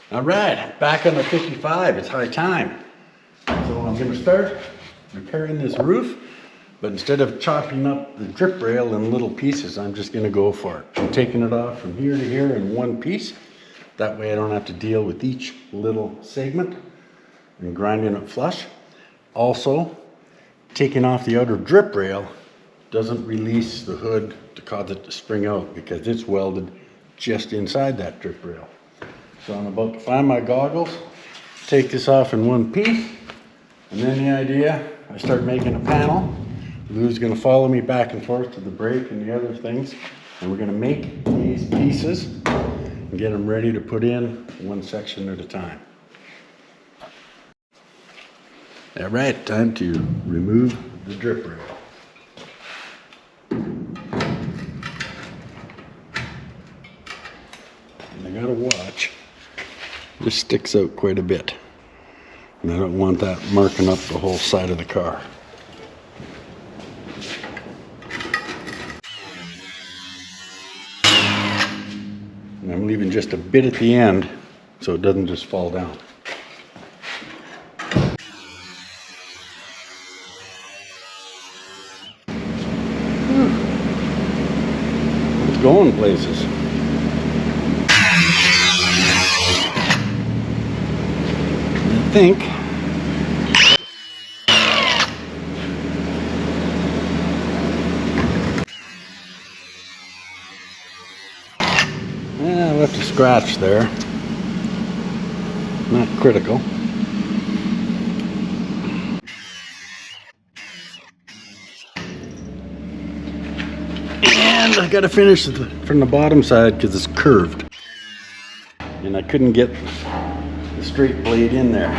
All right, back on the 55, it's high time. So I'm gonna start repairing this roof, but instead of chopping up the drip rail in little pieces, I'm just gonna go for it. I'm taking it off from here to here in one piece. That way I don't have to deal with each little segment and grinding it flush. Also, taking off the outer drip rail doesn't release the hood to cause it to spring out because it's welded just inside that drip rail. So I'm about to find my goggles, take this off in one piece, and then the idea, I start making a panel. Lou's gonna follow me back and forth to the brake and the other things, and we're gonna make these pieces and get them ready to put in one section at a time. All right, time to remove the drip rail. And I gotta watch. This sticks out quite a bit. And I don't want that marking up the whole side of the car. And I'm leaving just a bit at the end so it doesn't just fall down. It's going places. I think I left a scratch there. Not critical. And I gotta finish from the bottom side because it's curved. And I couldn't get the straight blade in there.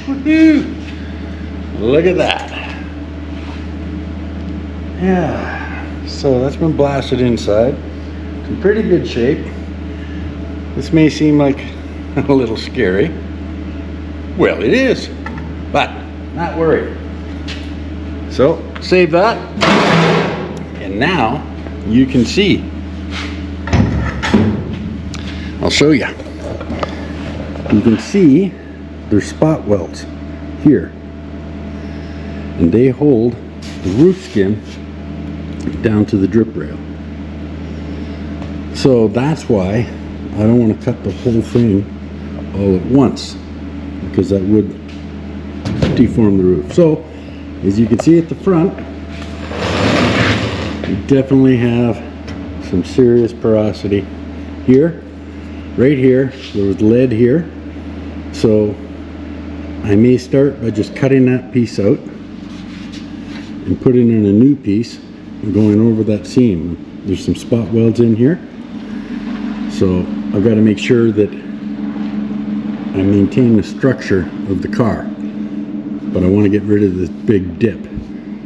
Woohoo! Look at that. Yeah, so that's been blasted inside. It's in pretty good shape. This may seem like a little scary. Well, it is, but not worried. So, save that. And now you can see. I'll show you. You can see there's spot welds here. And they hold the roof skin down to the drip rail. So that's why I don't want to cut the whole thing all at once, because that would deform the roof. So, as you can see at the front, we definitely have some serious porosity here. Right here, there was lead here. So I may start by just cutting that piece out and putting in a new piece and going over that seam. There's some spot welds in here. So I've got to make sure that I maintain the structure of the car. But I want to get rid of this big dip.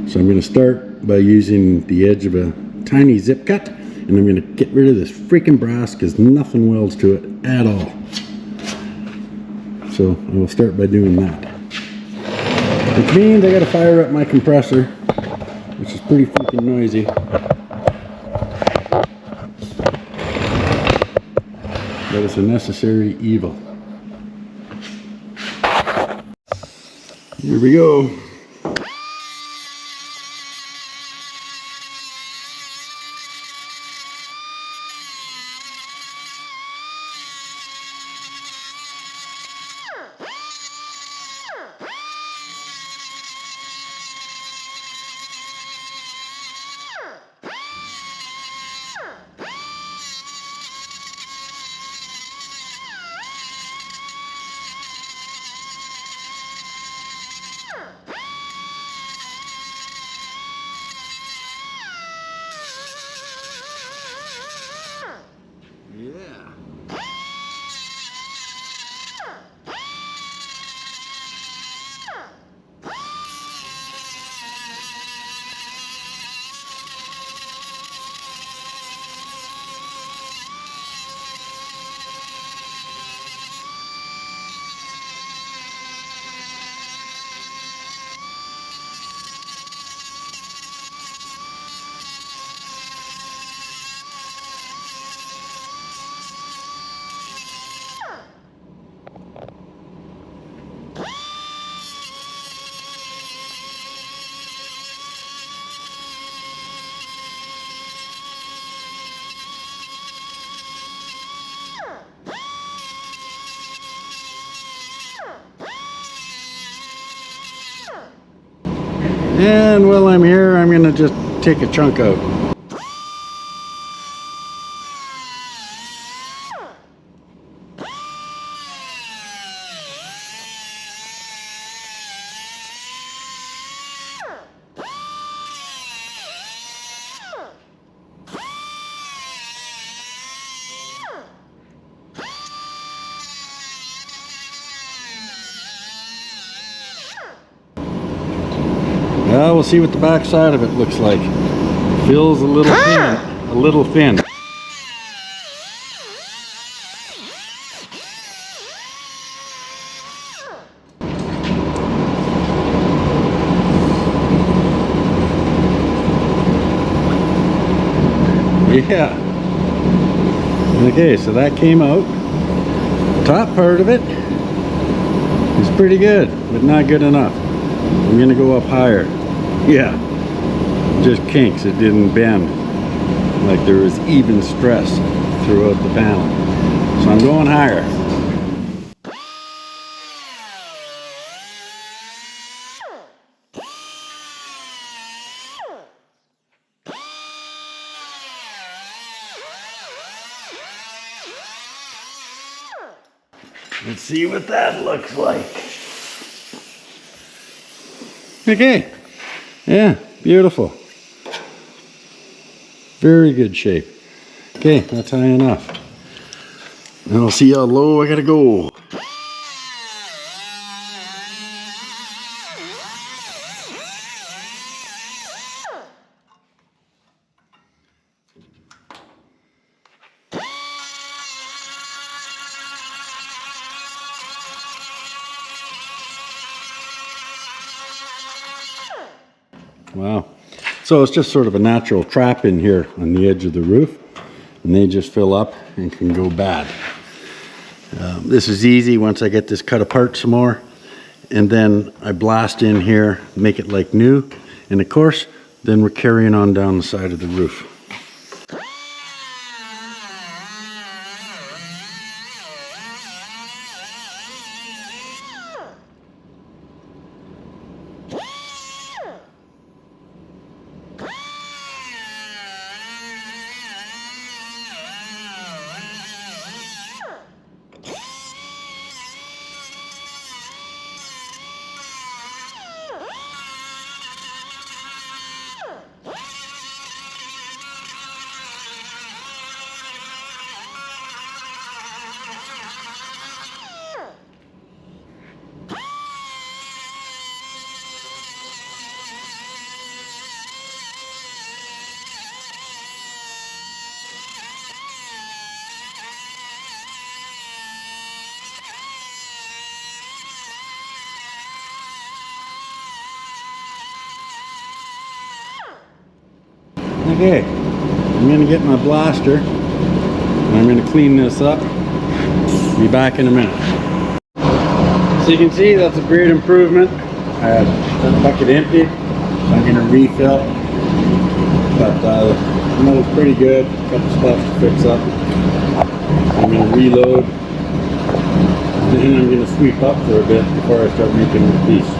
So I'm going to start by using the edge of a tiny zip cut. And I'm going to get rid of this freaking brass because nothing welds to it at all. So I will start by doing that. Which means I got to fire up my compressor, which is pretty freaking noisy. But it's a necessary evil. Here we go. while I'm here, I'm gonna just take a chunk out. Well, we'll see what the back side of it looks like. Feels a little thin. A little thin. Yeah. Okay, so that came out. The top part of it is pretty good, but not good enough. I'm gonna go up higher. Yeah, just kinks. It didn't bend. Like there was even stress throughout the panel. So I'm going higher. Let's see what that looks like. Okay. Yeah, beautiful. Very good shape. Okay, that's high enough. Now I'll see how low I gotta go. Wow. So it's just sort of a natural trap in here on the edge of the roof, and they just fill up and can go bad. This is easy once I get this cut apart some more, and then I blast in here, make it like new, and of course, then we're carrying on down the side of the roof. Okay, I'm going to get my blaster and I'm going to clean this up. Be back in a minute. So you can see that's a great improvement. I had that bucket empty, so I'm going to refill. But it smells pretty good. A couple stuff to fix up. I'm going to reload. And then I'm going to sweep up for a bit before I start making the piece.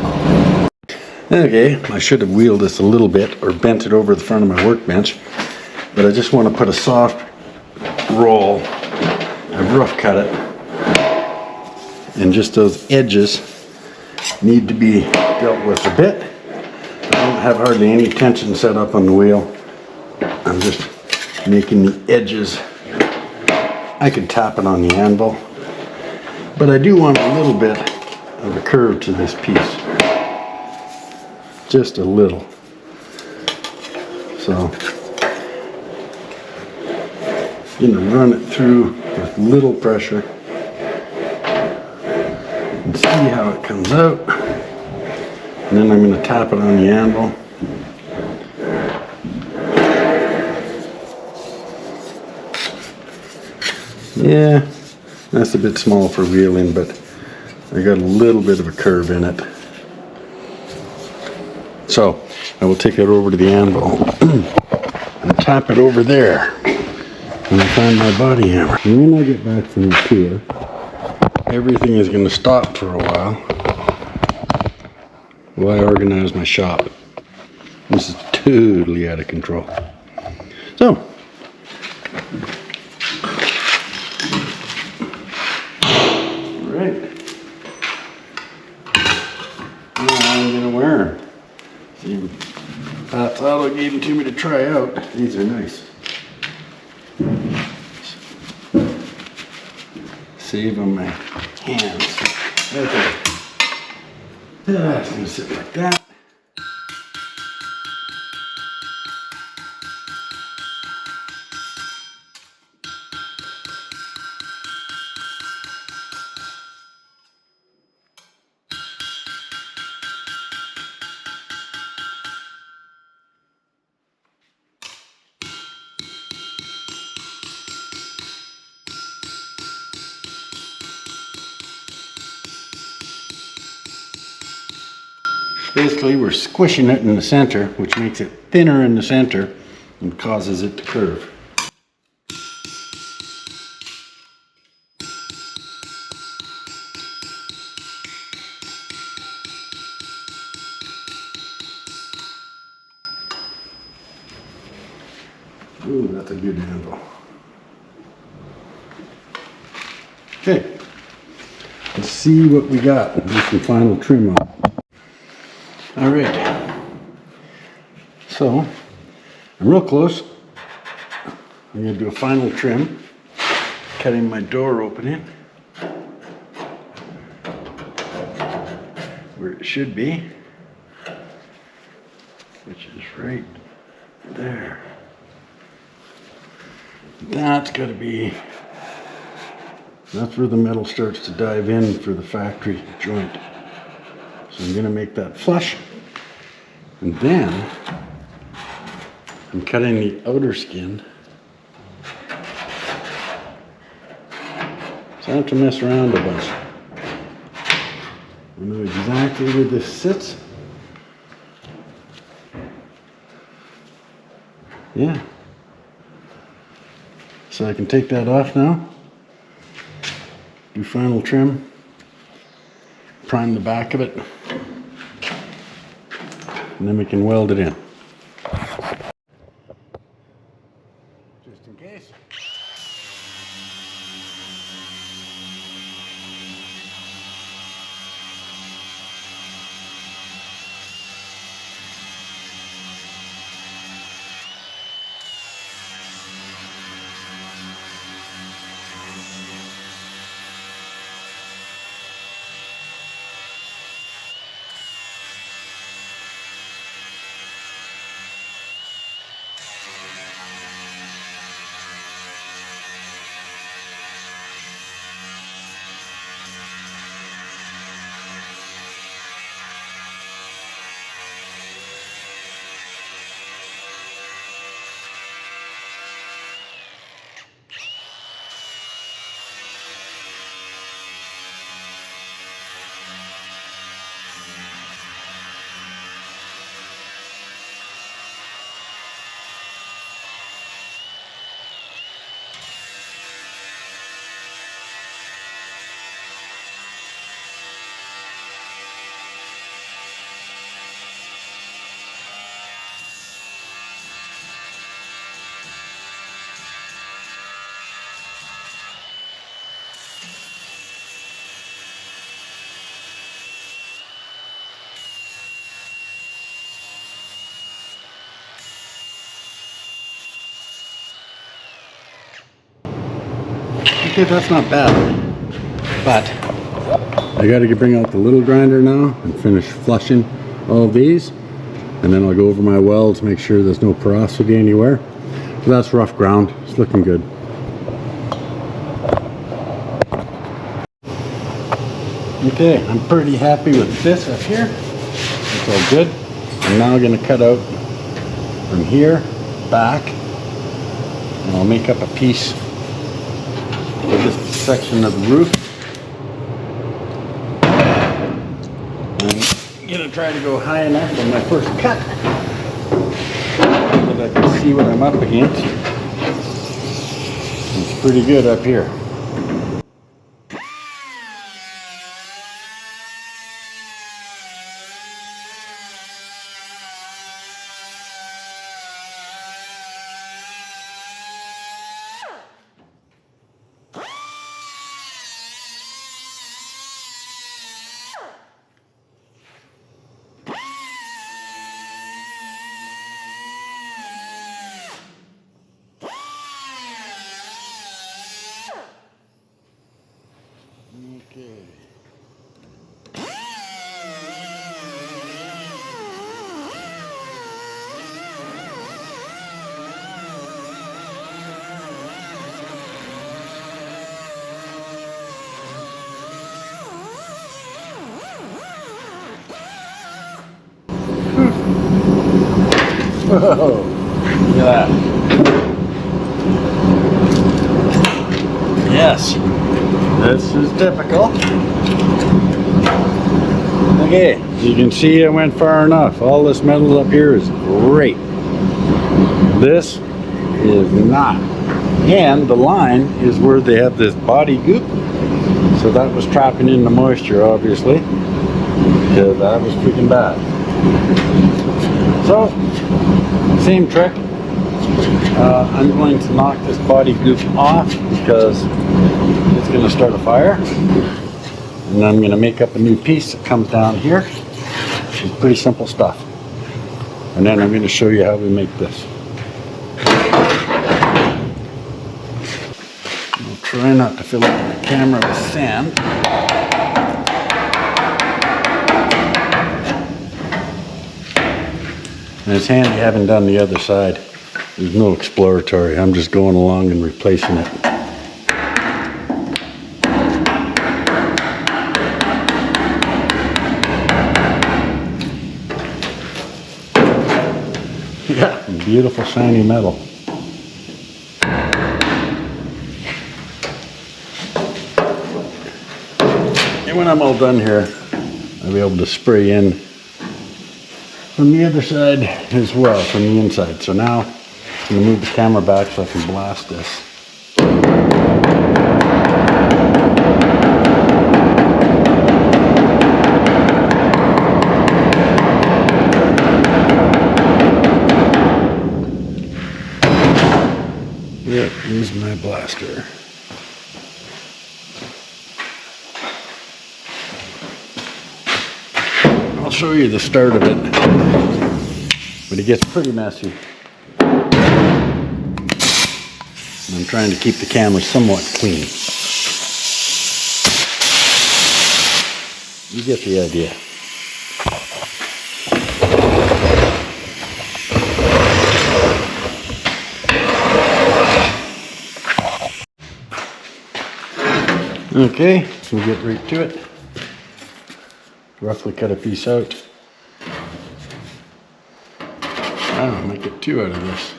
Okay, I should have wheeled this a little bit or bent it over the front of my workbench, but I just want to put a soft roll. I've rough cut it, and just those edges need to be dealt with a bit. I don't have hardly any tension set up on the wheel. I'm just making the edges. I could tap it on the anvil, but I do want a little bit of a curve to this piece. Just a little. So I'm going to run it through with little pressure and see how it comes out. And then I'm going to tap it on the anvil. Yeah, that's a bit small for wheeling, but I got a little bit of a curve in it. So I will take it over to the anvil and tap it over there and find my body hammer. And when I get back from the tour, everything is going to stop for a while I organize my shop. This is totally out of control. So, right. Now I'm gonna wear them. See, Pat's Auto gave them to me to try out. These are nice. Save on my hands. Okay. That's gonna sit like that. Basically, we're squishing it in the center, which makes it thinner in the center and causes it to curve. Ooh, that's a good handle. Okay, let's see what we got. Do some final trim on. All right, so I'm real close. I'm going to do a final trim, cutting my door opening where it should be, which is right there. That's got to be, that's where the metal starts to dive in for the factory joint. So I'm going to make that flush. And then I'm cutting the outer skin. So I have to mess around a bunch. I know exactly where this sits. Yeah. So I can take that off now. Do final trim. Prime the back of it. And then we can weld it in. Just in case. Okay, that's not bad, but I gotta bring out the little grinder now and finish flushing all these, and then I'll go over my welds, make sure there's no porosity anywhere. So that's rough ground, it's looking good. Okay, I'm pretty happy with this up here. It's all good. I'm now gonna cut out from here back, and I'll make up a piece for this section of the roof. I'm gonna try to go high enough on my first cut so that I can see what I'm up against. It's pretty good up here. Okay. Whoa, look at that. Yes, this is typical. Okay, you can see I went far enough. All this metal up here is great. This is not. And the line is where they have this body goop. So that was trapping in the moisture, obviously. Because that was freaking bad. So, same trick. I'm going to knock this body goop off because it's going to start a fire. And then I'm going to make up a new piece that comes down here. It's pretty simple stuff. And then I'm going to show you how we make this. I'll try not to fill up the camera with sand. And it's handy having done the other side. There's no exploratory. I'm just going along and replacing it. Yeah, beautiful shiny metal. And when I'm all done here, I'll be able to spray in from the other side as well, from the inside. So now I'm going to move the camera back so I can blast this. Yep, here's my blaster. I'll show you the start of it, but it gets pretty messy. And I'm trying to keep the camera somewhat clean. You get the idea. Okay, we'll get right to it. Roughly cut a piece out. I don't know, might get two out of this.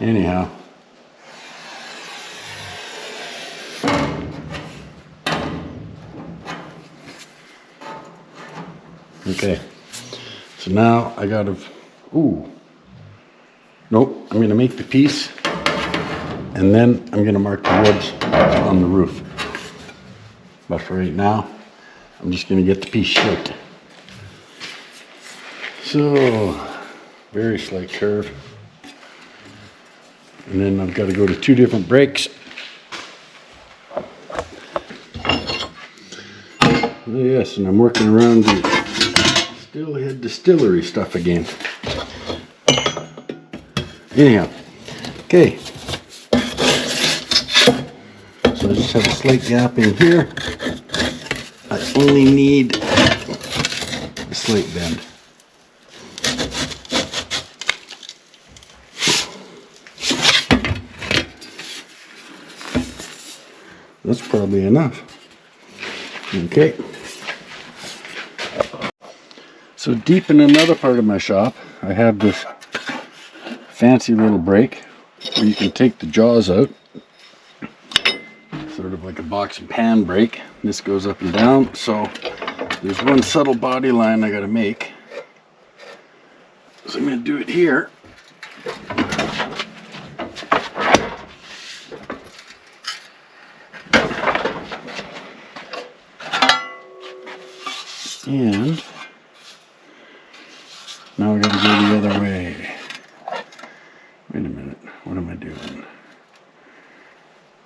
Anyhow. Okay, so now I gotta, nope, I'm gonna make the piece and then I'm gonna mark the woods on the roof. But for right now, I'm just gonna get the piece shaped. So, very slight curve. And then I've got to go to two different breaks. Oh yes, and I'm working around the Steelhead Distillery stuff again. Anyhow, okay. So I just have a slight gap in here. I only need a slight bend. That's probably enough. Okay. So deep in another part of my shop, I have this fancy little brake where you can take the jaws out. Sort of like a box and pan brake. This goes up and down. So there's one subtle body line I gotta make. So I'm gonna do it here. And now we gotta go the other way. Wait a minute, what am I doing?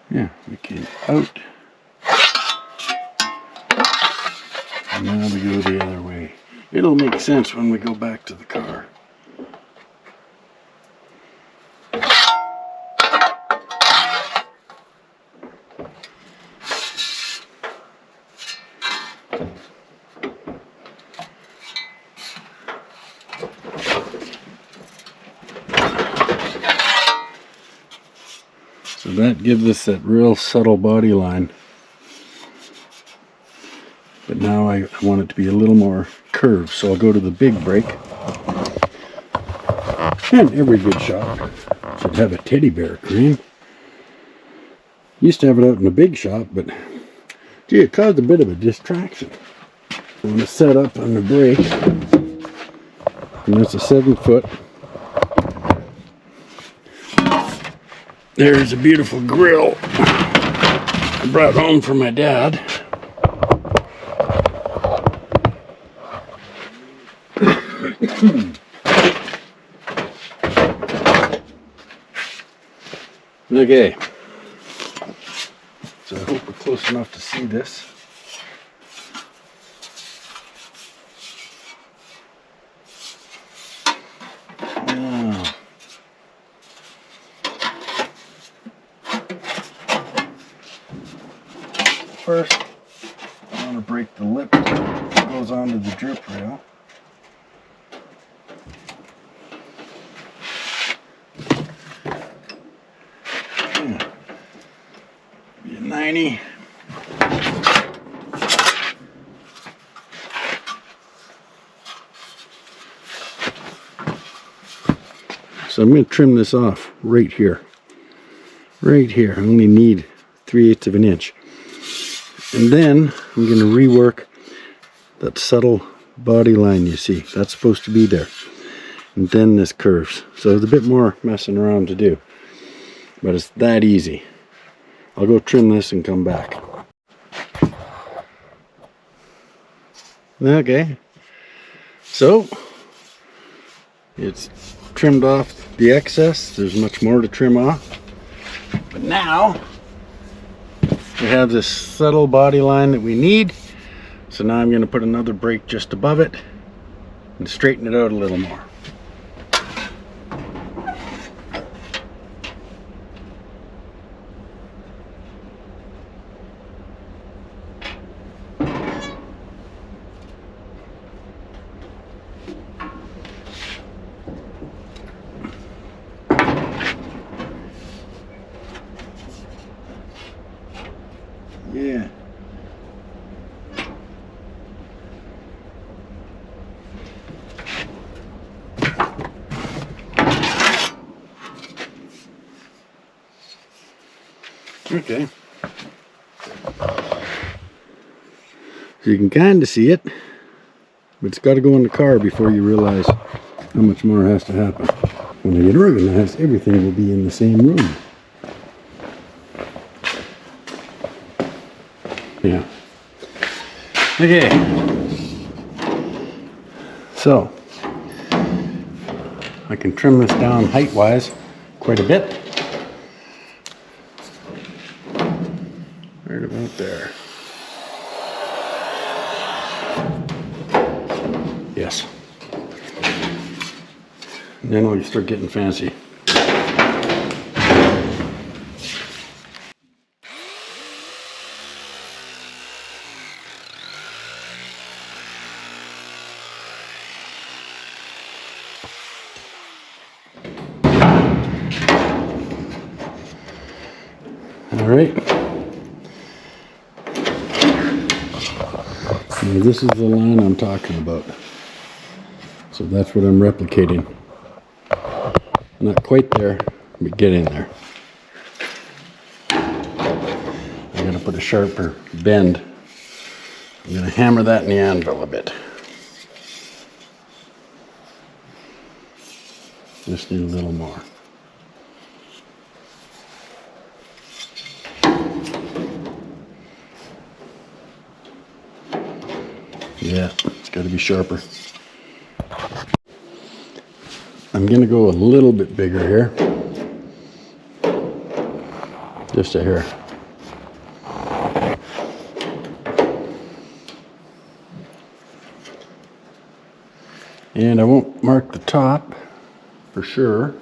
Yeah, we came out. And now we go the other way. It'll make sense when we go back to the car. So that gives us that real subtle body line. But now I want it to be a little more curved, so I'll go to the big brake. And every good shop should have a teddy bear crane. Used to have it out in the big shop, but gee, it caused a bit of a distraction. I'm going to set up on the brake, and that's a 7-foot. There's a beautiful grill I brought home from my dad. Okay, so I hope we're close enough to see this. Now, first, I want to break the lip that goes onto the drip rail. Be a 90. So I'm going to trim this off right here. Right here. I only need 3/8 of an inch. And then I'm going to rework that subtle body line you see. That's supposed to be there. And then this curves. So there's a bit more messing around to do. But it's that easy. I'll go trim this and come back. Okay. So it's trimmed off the excess. There's much more to trim off. But now we have this subtle body line that we need. So now I'm going to put another brake just above it and straighten it out a little more. Yeah. Okay. So you can kind of see it, but it's got to go in the car before you realize how much more has to happen. When I get organized, everything will be in the same room. Yeah. Okay. So I can trim this down height-wise quite a bit. Right about there. Yes. And then we'll start getting fancy. All right. Now this is the line I'm talking about. So that's what I'm replicating. Not quite there, but get in there. I'm going to put a sharper bend. I'm going to hammer that in the anvil a bit. Just need a little more. Yeah, it's got to be sharper. I'm going to go a little bit bigger here. Just a hair. And I won't mark the top for sure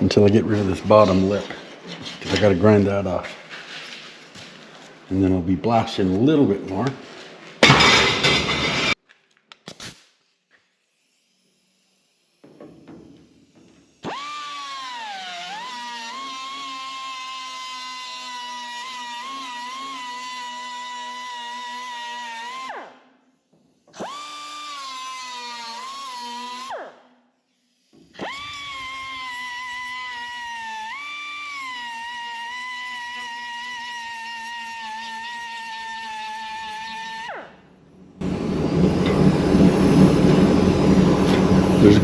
until I get rid of this bottom lip, because I got to grind that off. And then I'll be blasting a little bit more.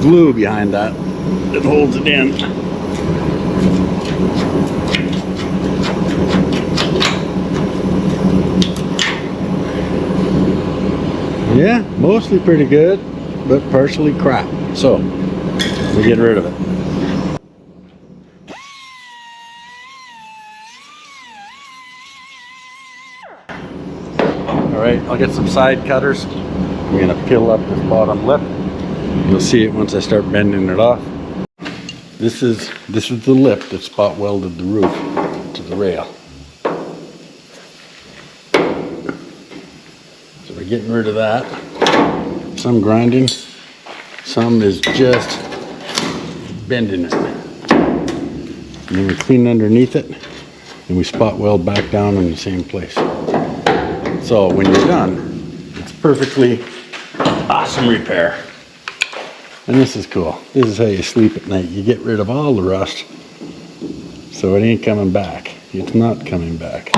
glue behind that that holds it in. Yeah, mostly pretty good, but partially crap. So, we get rid of it. Alright, I'll get some side cutters. I'm going to peel up this bottom lip. You'll see it once I start bending it off. This is the lip that spot welded the roof to the rail. So we're getting rid of that. Some grinding, some is just bending it. And then we clean underneath it and we spot weld back down in the same place. So when you're done, it's perfectly awesome repair. And this is cool. This is how you sleep at night. You get rid of all the rust, so it ain't coming back. It's not coming back.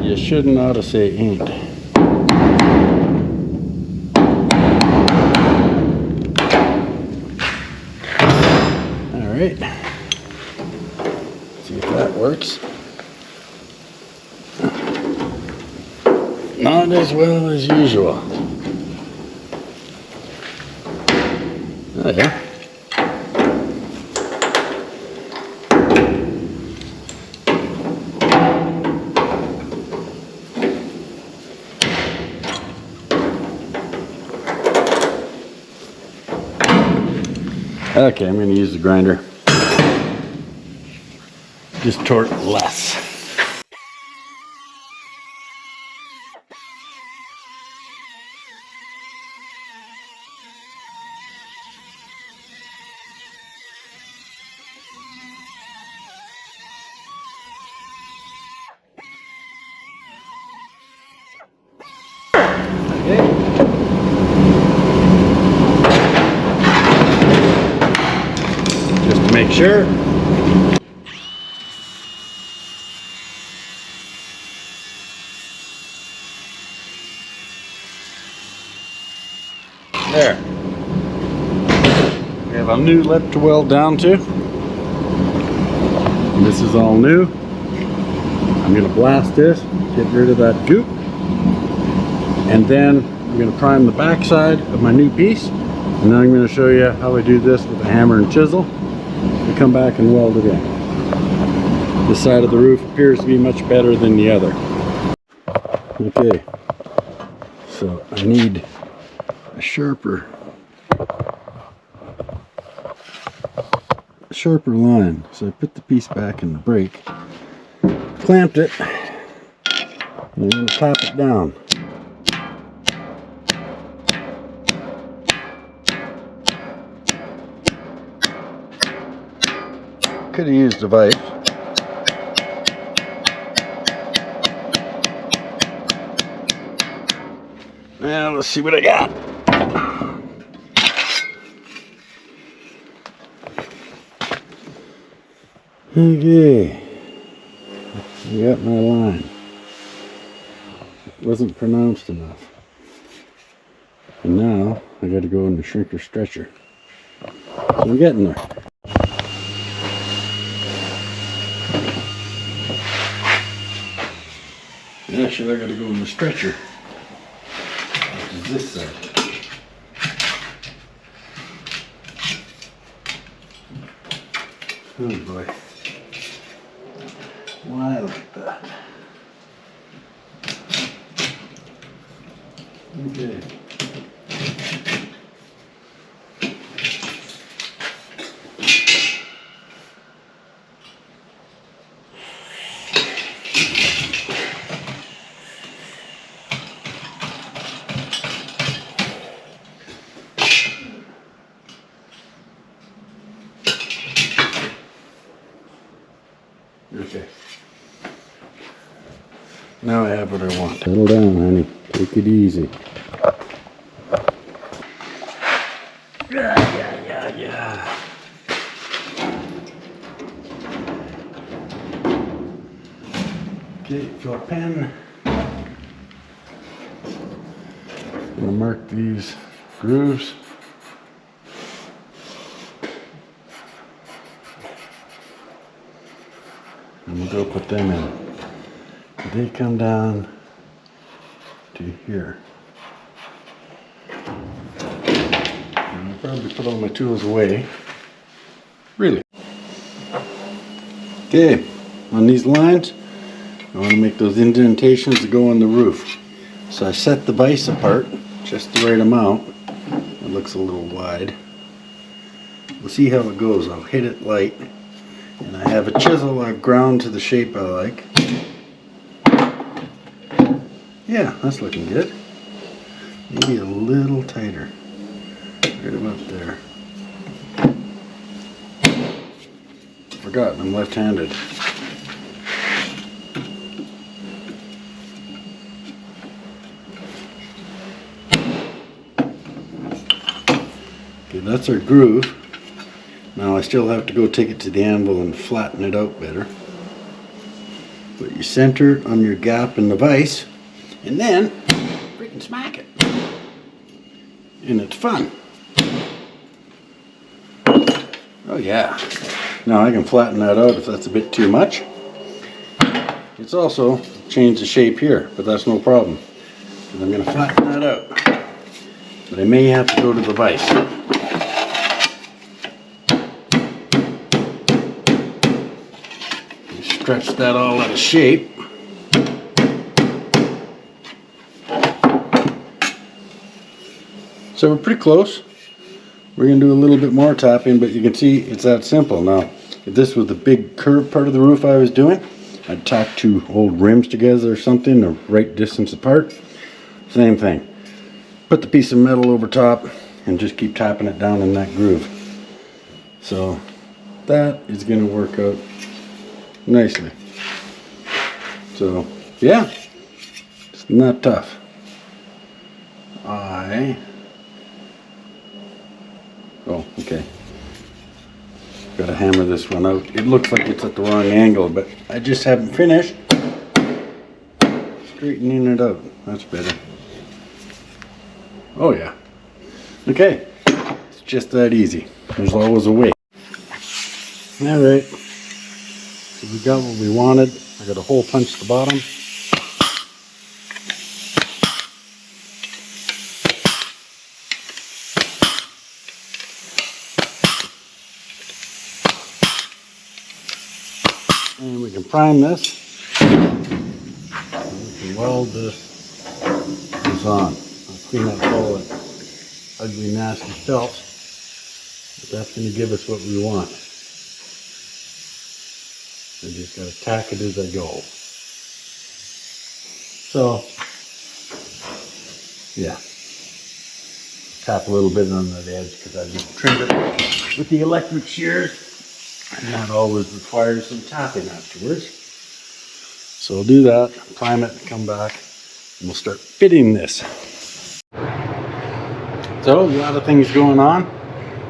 You shouldn't ought to say ain't. Alright. See if that works. Not as well as usual. Oh yeah. Okay, I'm going to use the grinder. Just torque less. Just to make sure. There. We have a new lip to weld down to. And this is all new. I'm going to blast this, get rid of that goop. And then I'm going to prime the back side of my new piece. And then I'm going to show you how I do this with a hammer and chisel. We come back and weld it in. This side of the roof appears to be much better than the other. Okay, so I need a sharper line. So I put the piece back in the brake, clamped it, and I'm going to tap it down. Could have used a vise. Now let's see what I got. Okay, I got my line. It wasn't pronounced enough. And now I got to go in the shrinker stretcher. So I'm getting there. Actually, I got to go in the stretcher, which is this side. Oh boy. Why like that? Okay. Okay. Now I have what I want. Settle down, honey. Take it easy. Yeah. Okay, for a pen. I'm gonna mark these grooves. and we'll go put them in. They come down to here. And I'll probably put all my tools away. Really. Okay, on these lines, I want to make those indentations that go on the roof. So I set the vise apart just the right amount. It looks a little wide. We'll see how it goes. I'll hit it light. And I have a chisel I've ground to the shape I like. Yeah, that's looking good. Maybe a little tighter. Right about there. Forgot, I'm left-handed. Okay, that's our groove. Now I still have to go take it to the anvil and flatten it out better. But you center it on your gap in the vise, and then freaking smack it. And it's fun. Oh yeah. Now I can flatten that out if that's a bit too much. It's also changed the shape here, but that's no problem. And I'm going to flatten that out. But I may have to go to the vise. Stretch that all out of shape. So we're pretty close. We're going to do a little bit more tapping, but you can see it's that simple. Now, if this was the big curved part of the roof I was doing, I'd tack two old rims together or something, the right distance apart. Same thing. Put the piece of metal over top and just keep tapping it down in that groove. So that is going to work out nicely. So yeah, it's not tough. Oh, okay. Gotta hammer this one out. It looks like it's at the wrong angle, but I just haven't finished straightening it out. That's better. Oh yeah. Okay, it's just that easy. There's always a way. Alright, so we got what we wanted. I got a hole punched at the bottom. And we can prime this. And we can weld this on. I'll clean up all that ugly, nasty felt. But that's going to give us what we want. I just got to tack it as I go. So, yeah. Tap a little bit on that edge because I just trimmed it with the electric shears. And that always requires some tapping afterwards. So I'll do that, prime it, come back, and we'll start fitting this. So, a lot of things going on.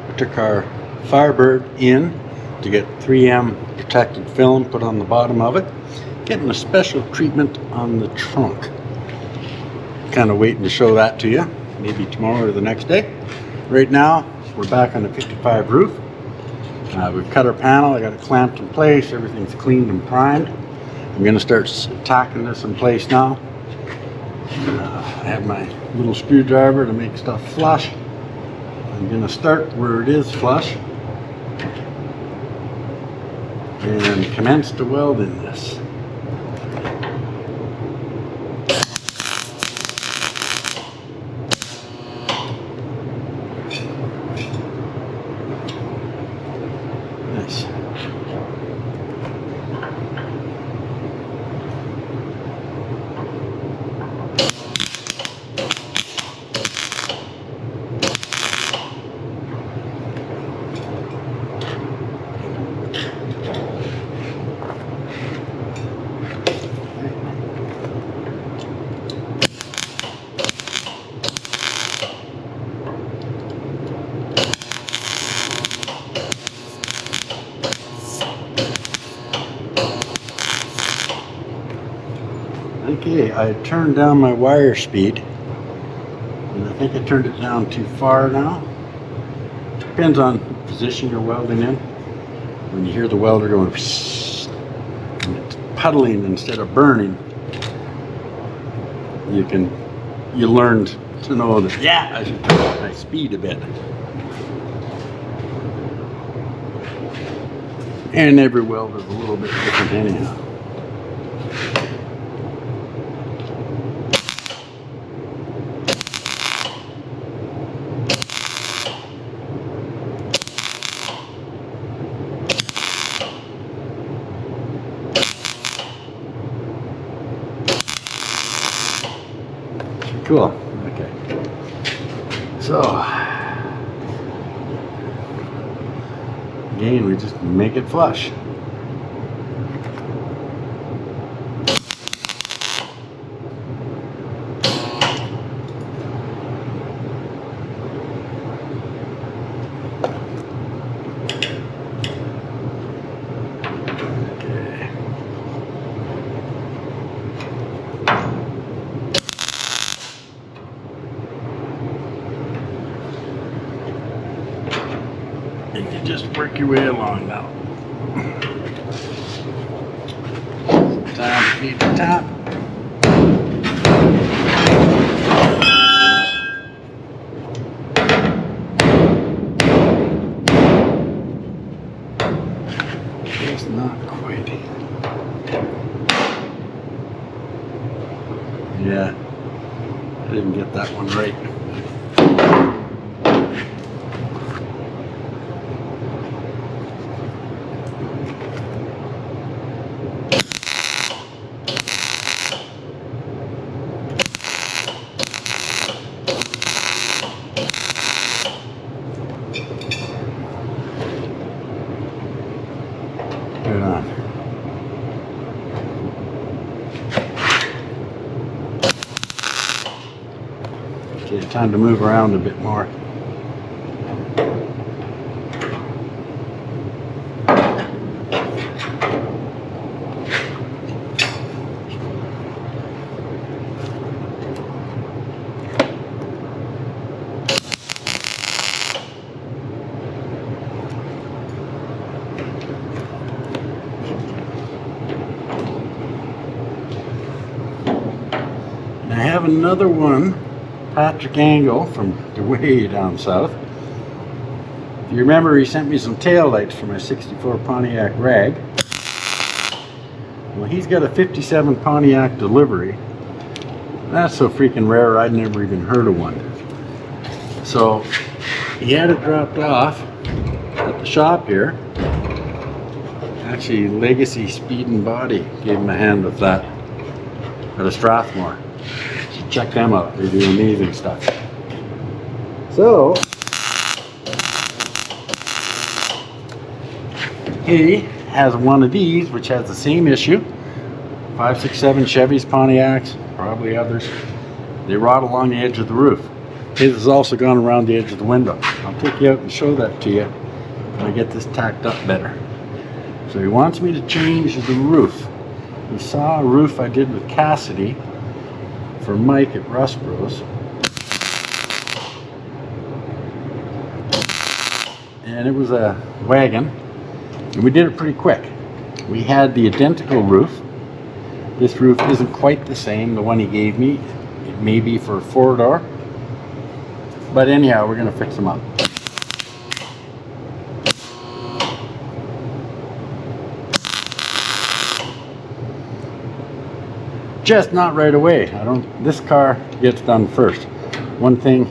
We took our Firebird in to get 3M protected film put on the bottom of it. Getting a special treatment on the trunk. Kind of waiting to show that to you. Maybe tomorrow or the next day. Right now, we're back on the 55 roof. We've cut our panel, I got it clamped in place, everything's cleaned and primed. I'm going to start tacking this in place now. I have my little screwdriver to make stuff flush. I'm going to start where it is flush and commence to weld in this. Nice. Okay, I turned down my wire speed, and I think I turned it down too far now. Depends on the position you're welding in. When you hear the welder going, and puddling instead of burning, you learned to know that, yeah, I should turn up my speed a bit. And every weld is a little bit different anyhow. Cool. Okay. So, again, we just make it flush. And you just work your way along now. Sometimes you need the top. Just not quite. Yeah, I didn't get that one right. Good on. Okay, time to move around a bit more. I have another one, Patrick Angle from way down south. If you remember, he sent me some tail lights for my 64 Pontiac Rag. Well, he's got a 57 Pontiac Delivery. That's so freaking rare, I'd never even heard of one. So he had it dropped off at the shop here. Actually, Legacy Speed and Body gave him a hand with that at a Strathmore. So check them out, they do amazing stuff. So he has one of these which has the same issue. 567 Chevys, Pontiacs, probably others. They rot along the edge of the roof. His has also gone around the edge of the window. I'll take you out and show that to you when I get this tacked up better. So he wants me to change the roof. He saw a roof I did with Cassidy for Mike at Rust Bros. And it was a wagon. And we did it pretty quick. We had the identical roof. This roof isn't quite the same, the one he gave me. It may be for a 4-door. But anyhow, we're going to fix them up. Just not right away. This car gets done first. One thing,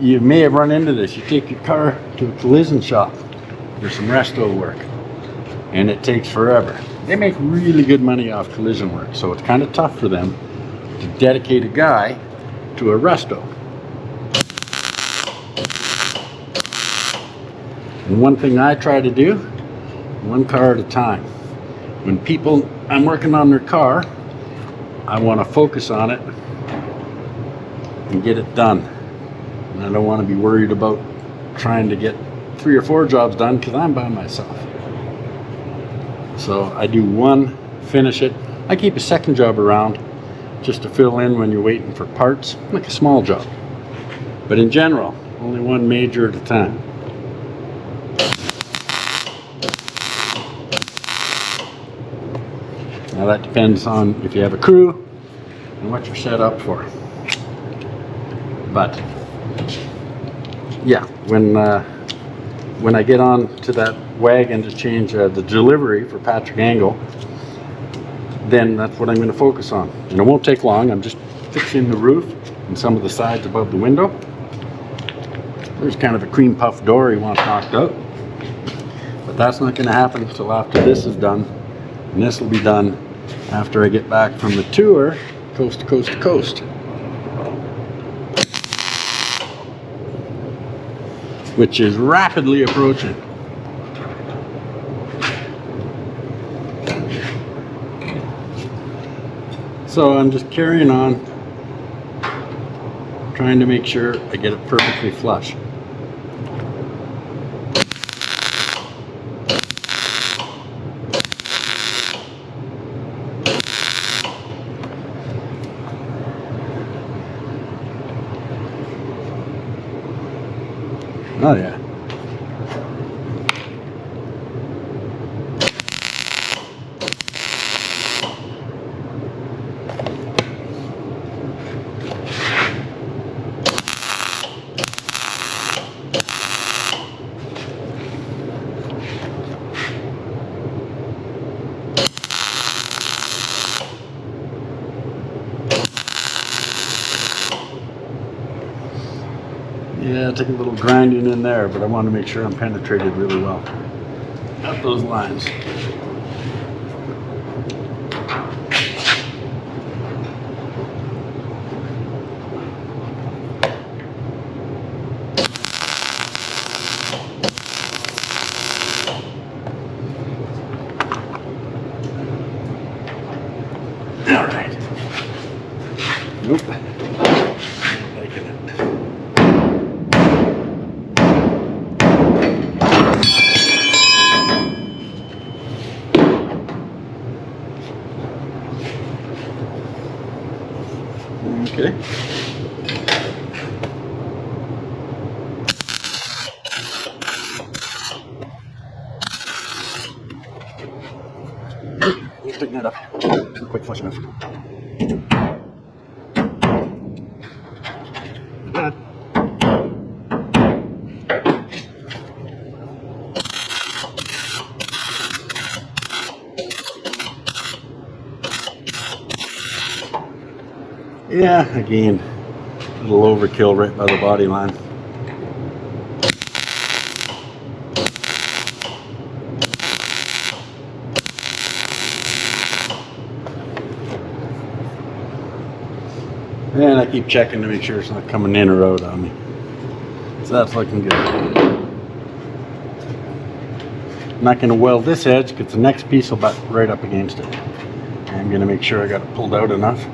you may have run into this. You take your car to a collision shop. There's some resto work. And it takes forever. They make really good money off collision work, so it's kind of tough for them to dedicate a guy to a resto. And one thing I try to do, one car at a time. When I'm working on their car, I want to focus on it and get it done. And I don't want to be worried about trying to get 3 or 4 jobs done because I'm by myself. So I do one, finish it. I keep a second job around just to fill in when you're waiting for parts, like a small job. But in general, only one major at a time. Now that depends on if you have a crew and what you're set up for. But yeah, when I get on to that wagon to change the delivery for Patrick Angle, then that's what I'm going to focus on. And it won't take long. I'm just fixing the roof and some of the sides above the window. There's kind of a cream puff door he wants knocked out. But that's not going to happen until after this is done. And this will be done after I get back from the tour, coast to coast to coast. Which is rapidly approaching. So I'm just carrying on, trying to make sure I get it perfectly flush. Oh yeah. Yeah, take a little grinding in there, but I want to make sure I'm penetrated really well. Got those lines. All right. Nope. Liking it. Okay. Let's tighten that up. Not quite flush enough. Not bad. Yeah, again, a little overkill right by the body line. And I keep checking to make sure it's not coming in or out on me. So that's looking good. I'm not going to weld this edge because the next piece will butt right up against it. I'm going to make sure I got it pulled out enough.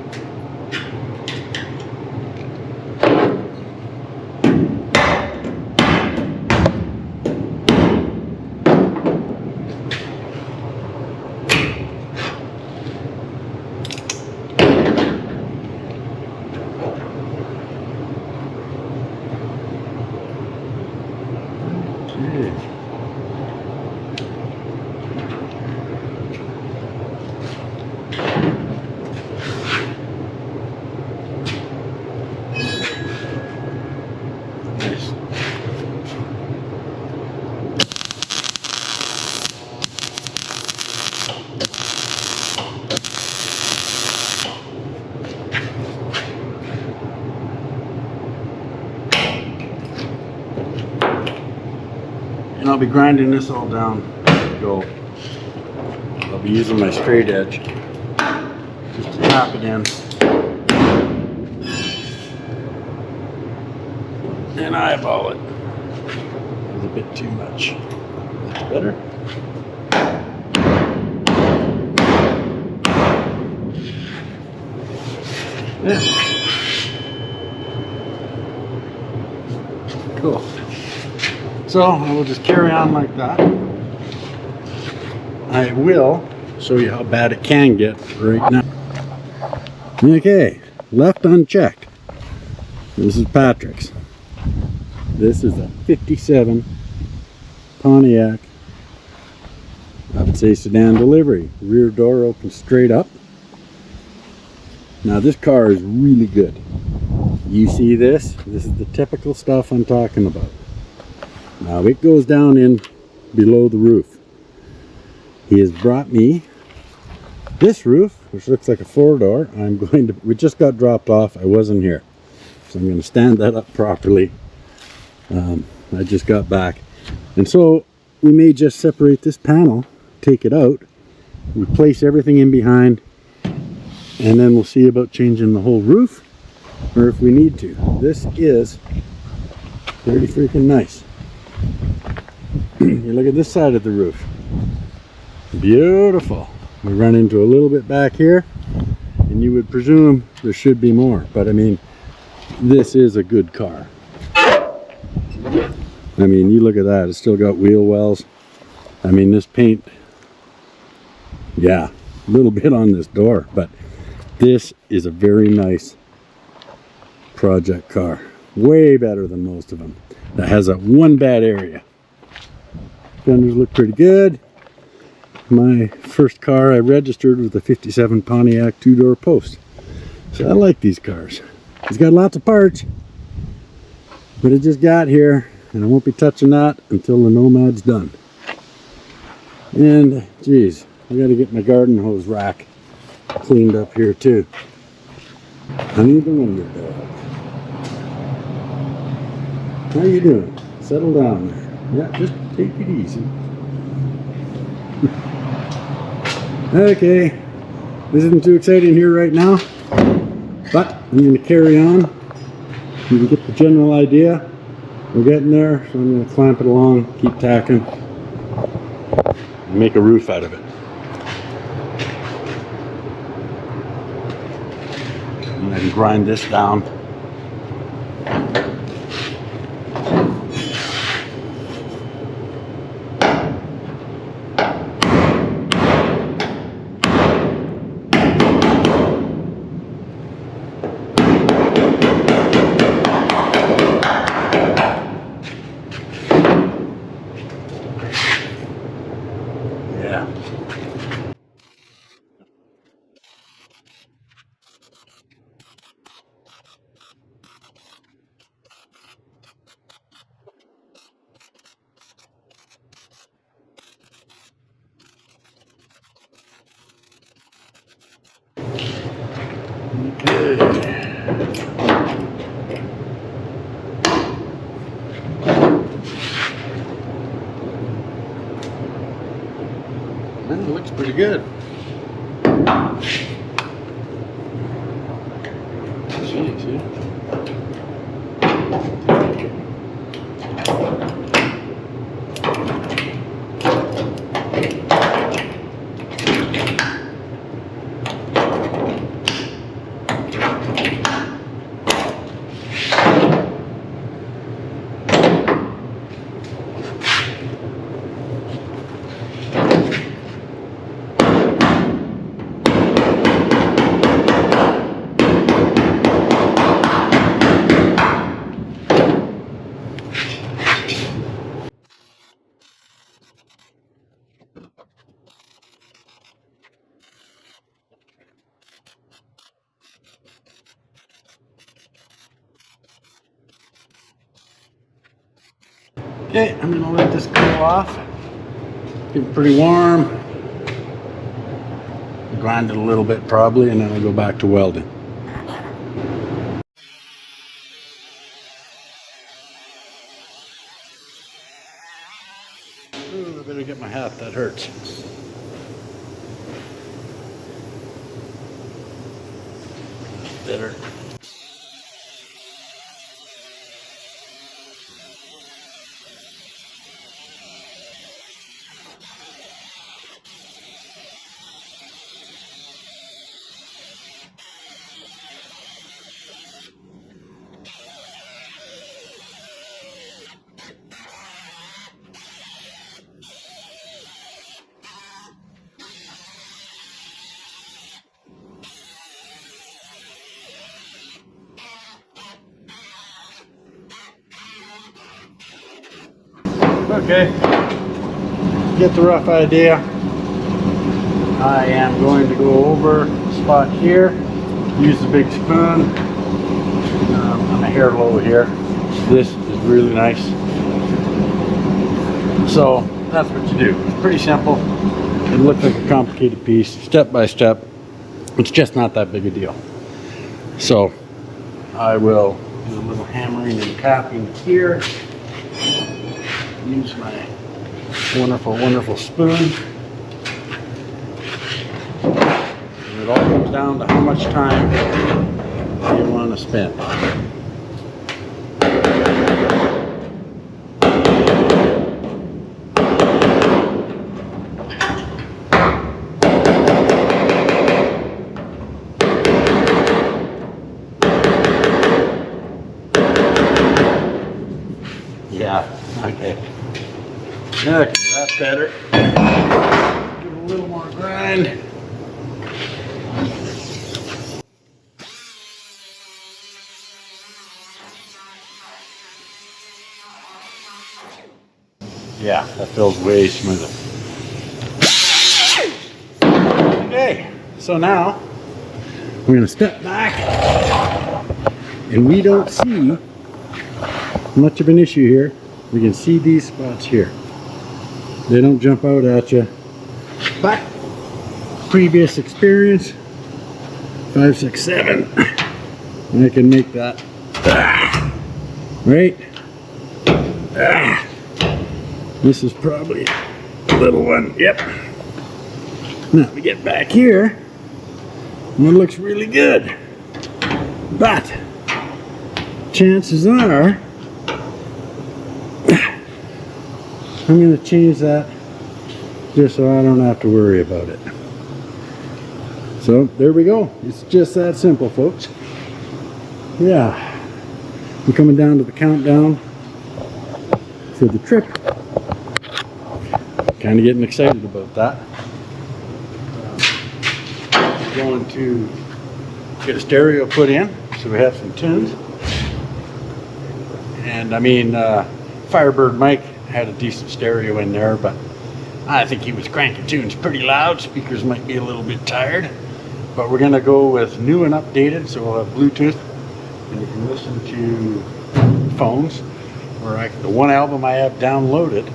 And I'll be grinding this all down to go. I'll be using my straight edge just to tap it in and eyeball it. It's a bit too much. That's better. Yeah. Cool. So I will just carry on like that. I will show you how bad it can get right now. Okay, left unchecked. This is Patrick's. This is a 57 Pontiac It's a sedan delivery. Rear door opens straight up. Now this car is really good. You see this? This is the typical stuff I'm talking about. Now it goes down in below the roof. He has brought me this roof, which looks like a 4-door. We just got dropped off. I wasn't here. So I'm going to stand that up properly. I just got back. And so we may just separate this panel, take it out, replace everything in behind, and then we'll see about changing the whole roof, or if we need to. This is pretty freaking nice. You look at this side of the roof. Beautiful. We run into a little bit back here, and you would presume there should be more, but I mean, this is a good car. I mean, you look at that, it's still got wheel wells. I mean, this paint, yeah, a little bit on this door, but this is a very nice project car. Way better than most of them. That has a one bad area. Fenders look pretty good. My first car I registered was the 57 Pontiac 2-door post. So I like these cars. It's got lots of parts, but it just got here, and I won't be touching that until the Nomad's done. And geez, I gotta get my garden hose rack cleaned up here too. Honey the Wonder Dog. How you doing? Settle down there. Yeah, just take it easy. Okay, this isn't too exciting here right now, but I'm going to carry on. You can get the general idea. We're getting there, so I'm going to clamp it along, keep tacking, and make a roof out of it. And then grind this down. Well, it looks pretty good. Jeez, Okay, I'm going to let this cool off. Get pretty warm. Grind it a little bit probably, and then I'll go back to welding. Ooh, I better get my hat, that hurts. Better. Okay, get the rough idea. I am going to go over the spot here, use the big spoon. I'm a hair low here. This is really nice. So that's what you do. It's pretty simple. It looks like a complicated piece, step by step. It's just not that big a deal. So I will do a little hammering and tapping here. Use my wonderful, wonderful spoon. And it all comes down to how much time you want to spend. Yeah, okay. Okay, that's better. Give it a little more grind. Yeah, that feels way smoother. Okay, so now we're gonna step back, and we don't see much of an issue here. We can see these spots here. They don't jump out at you. But previous experience, 5, 6, 7, I can make that. Right? This is probably a little one. Yep. Now we get back here. One looks really good. But chances are I'm going to change that just so I don't have to worry about it. So there we go. It's just that simple, folks. Yeah. We're coming down to the countdown for the trip. Kind of getting excited about that. I'm going to get a stereo put in so we have some tunes. And I mean, Firebird Mike had a decent stereo in there, but I think he was cranking tunes pretty loud. Speakers might be a little bit tired, but we're gonna go with new and updated, so we'll have Bluetooth, and you can listen to phones, or the one album I have downloaded,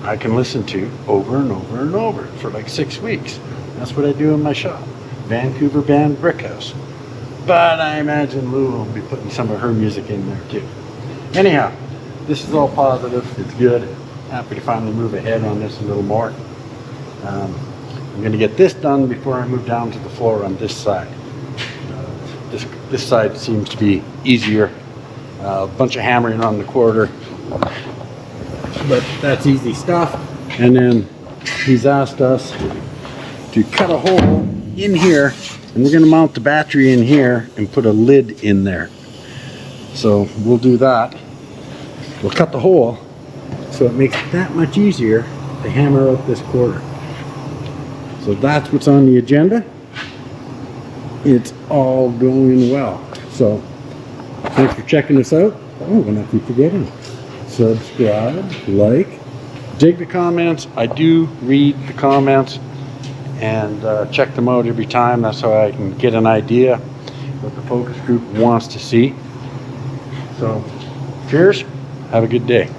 I can listen to over and over and over for like 6 weeks. That's what I do in my shop, Vancouver Band Brickhouse. But I imagine Lou will be putting some of her music in there too. Anyhow, this is all positive. It's good. Happy to finally move ahead on this a little more. I'm going to get this done before I move down to the floor on this side. This side seems to be easier. A bunch of hammering on the quarter, but that's easy stuff. And then he's asked us to cut a hole in here, and we're going to mount the battery in here and put a lid in there. So we'll do that. We'll cut the hole so it makes it that much easier to hammer out this quarter. So that's what's on the agenda. It's all going well. So thanks for checking us out. Oh, and I keep forgetting. Subscribe, like, dig the comments. I do read the comments and check them out every time. That's how I can get an idea what the focus group wants to see. So cheers. Have a good day.